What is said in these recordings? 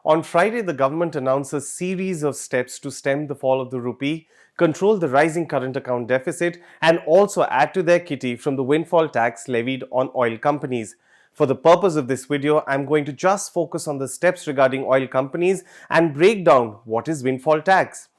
On Friday, the government announced a series of steps to stem the fall of the rupee, control the rising current account deficit, and also add to their kitty from the windfall tax levied on oil companies. For the purpose of this video, I'm going to just focus on the steps regarding oil companies and break down what is windfall tax.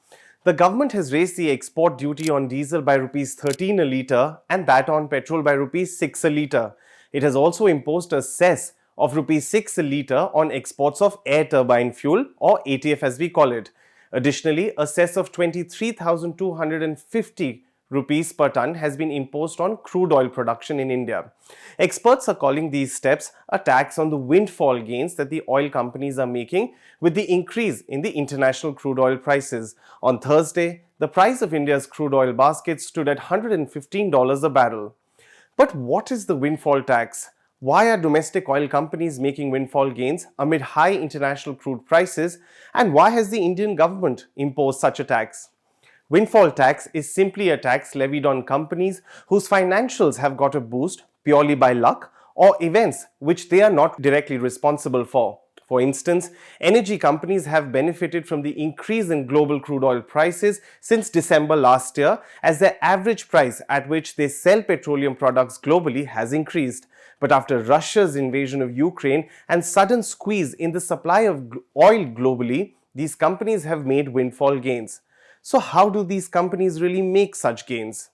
The government has raised the export duty on diesel by Rs 13 a litre and that on petrol by Rs 6 a litre. It has also imposed a cess of Rs 6 a litre on exports of air turbine fuel, or ATF as we call it. Additionally, a cess of 23,250 rupees per ton has been imposed on crude oil production in India. Experts are calling these steps a tax on the windfall gains that the oil companies are making with the increase in the international crude oil prices. On Thursday, the price of India's crude oil basket stood at $115 a barrel. But what is the windfall tax? Why are domestic oil companies making windfall gains amid high international crude prices, and why has the Indian government imposed such a tax? Windfall tax is simply a tax levied on companies whose financials have got a boost purely by luck or events which they are not directly responsible for. For instance, energy companies have benefited from the increase in global crude oil prices since December last year, as their average price at which they sell petroleum products globally has increased. But after Russia's invasion of Ukraine and sudden squeeze in the supply of oil globally, these companies have made windfall gains. So how do these companies really make such gains?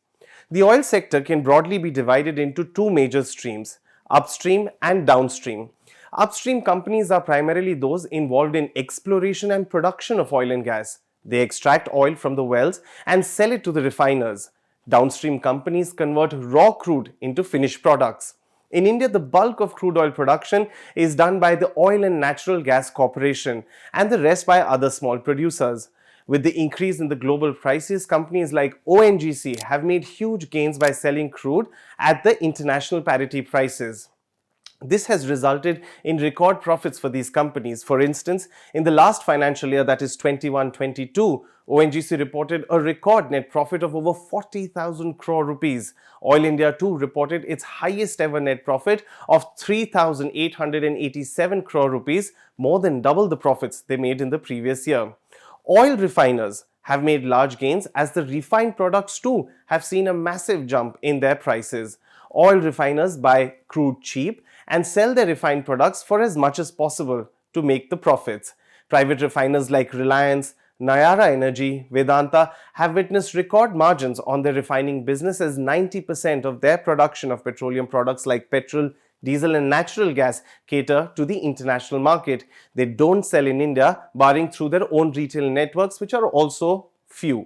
The oil sector can broadly be divided into two major streams, upstream and downstream. Upstream companies are primarily those involved in exploration and production of oil and gas. They extract oil from the wells and sell it to the refiners. Downstream companies convert raw crude into finished products. In India, the bulk of crude oil production is done by the Oil and Natural Gas Corporation and the rest by other small producers. With the increase in the global prices, companies like ONGC have made huge gains by selling crude at the international parity prices. This has resulted in record profits for these companies. For instance, in the last financial year, that is 21-22, ONGC reported a record net profit of over 40,000 crore rupees. Oil India too reported its highest ever net profit of 3,887 crore rupees, more than double the profits they made in the previous year. Oil refiners have made large gains as the refined products too have seen a massive jump in their prices. Oil refiners buy crude cheap and sell their refined products for as much as possible to make the profits. Private refiners like Reliance, Nayara Energy, Vedanta have witnessed record margins on their refining business, as 90% of their production of petroleum products like petrol, diesel and natural gas cater to the international market. They don't sell in India, barring through their own retail networks, which are also few.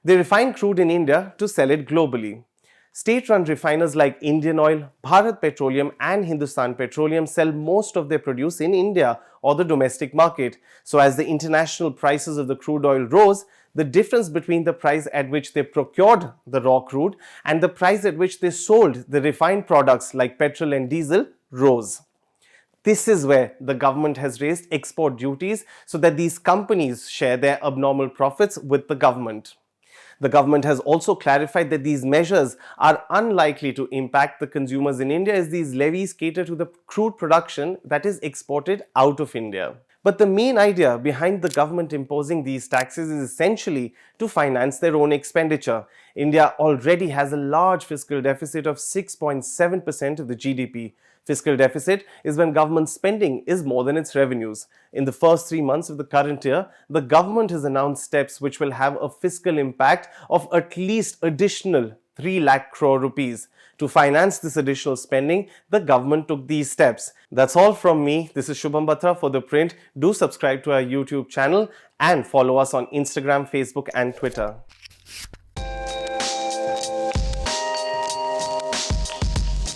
They refine crude in India to sell it globally. State-run refiners like Indian Oil, Bharat Petroleum and Hindustan Petroleum sell most of their produce in India or the domestic market. So as the international prices of the crude oil rose, the difference between the price at which they procured the raw crude and the price at which they sold the refined products like petrol and diesel rose. This is where the government has raised export duties so that these companies share their abnormal profits with the government. The government has also clarified that these measures are unlikely to impact the consumers in India, as these levies cater to the crude production that is exported out of India. But the main idea behind the government imposing these taxes is essentially to finance their own expenditure. India already has a large fiscal deficit of 6.7% of the GDP. Fiscal deficit is when government spending is more than its revenues. In the first 3 months of the current year, the government has announced steps which will have a fiscal impact of at least additional 3 lakh crore rupees. To finance this additional spending, the government took these steps. That's all from me. This is Shubham Batra for ThePrint. Do subscribe to our YouTube channel and follow us on Instagram, Facebook and Twitter.